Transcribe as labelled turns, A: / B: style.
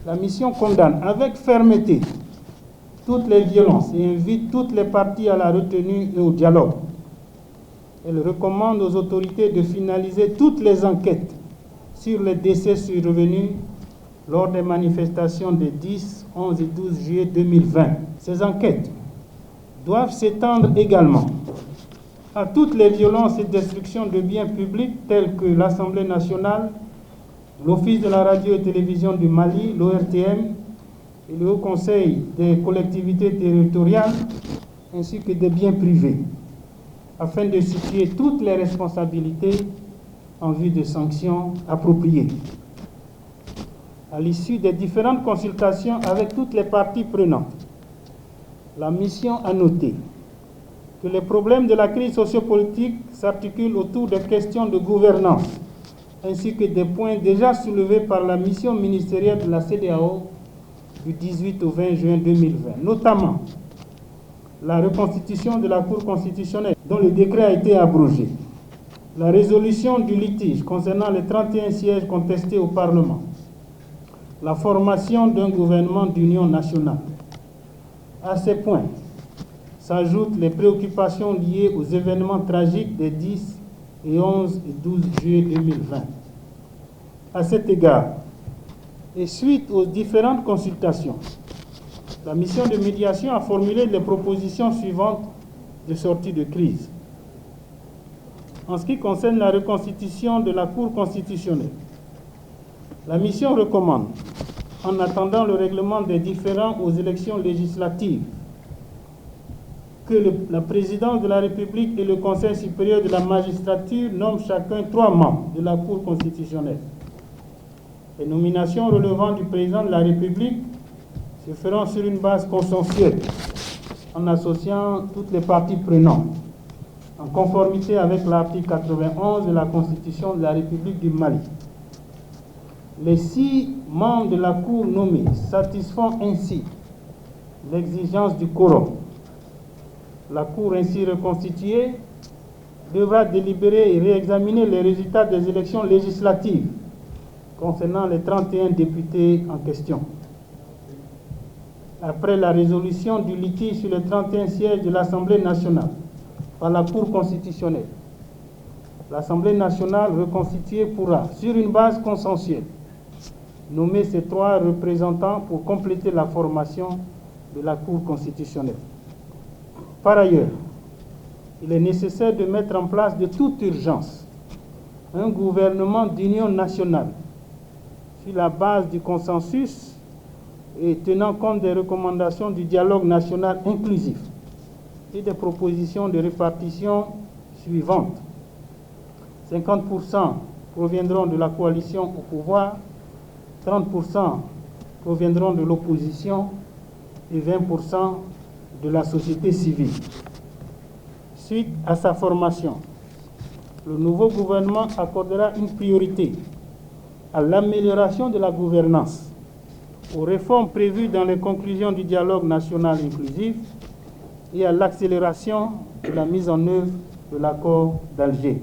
A: La mission condamne avec fermeté toutes les violences et invite toutes les parties à la retenue et au dialogue. Elle recommande aux autorités de finaliser toutes les enquêtes sur les décès survenus lors des manifestations des 10, 11 et 12 juillet 2020. Ces enquêtes doivent s'étendre également à toutes les violences et destructions de biens publics tels que l'Assemblée nationale, l'Office de la radio et télévision du Mali, l'ORTM, et le Haut Conseil des collectivités territoriales, ainsi que des biens privés, afin de situer toutes les responsabilités en vue de sanctions appropriées. À l'issue des différentes consultations avec toutes les parties prenantes, la mission a noté que les problèmes de la crise sociopolitique s'articulent autour des questions de gouvernance, ainsi que des points déjà soulevés par la mission ministérielle de la CEDEAO du 18 au 20 juin 2020, notamment la reconstitution de la Cour constitutionnelle, dont le décret a été abrogé, la résolution du litige concernant les 31 sièges contestés au Parlement, la formation d'un gouvernement d'union nationale. À ces points s'ajoutent les préoccupations liées aux événements tragiques des 10 et 11 et 12 juillet 2020. À cet égard, et suite aux différentes consultations, la mission de médiation a formulé les propositions suivantes de sortie de crise. En ce qui concerne la reconstitution de la Cour constitutionnelle, la mission recommande, en attendant le règlement des différends aux élections législatives, que la présidence de la République et le Conseil supérieur de la magistrature nomment chacun 3 membres de la Cour constitutionnelle. Les nominations relevant du président de la République se feront sur une base consensuelle, en associant toutes les parties prenantes, en conformité avec l'article 91 de la Constitution de la République du Mali. Les 6 membres de la Cour nommés satisfont ainsi l'exigence du quorum. La Cour ainsi reconstituée devra délibérer et réexaminer les résultats des élections législatives concernant les 31 députés en question. Après la résolution du litige sur les 31 sièges de l'Assemblée nationale par la Cour constitutionnelle, l'Assemblée nationale reconstituée pourra, sur une base consensuelle, nommer ses 3 représentants pour compléter la formation de la Cour constitutionnelle. Par ailleurs, il est nécessaire de mettre en place de toute urgence un gouvernement d'union nationale sur la base du consensus et tenant compte des recommandations du dialogue national inclusif et des propositions de répartition suivantes. 50% proviendront de la coalition au pouvoir, 30% proviendront de l'opposition et 20% de la société civile. Suite à sa formation, le nouveau gouvernement accordera une priorité à l'amélioration de la gouvernance, aux réformes prévues dans les conclusions du dialogue national inclusif et à l'accélération de la mise en œuvre de l'accord d'Alger.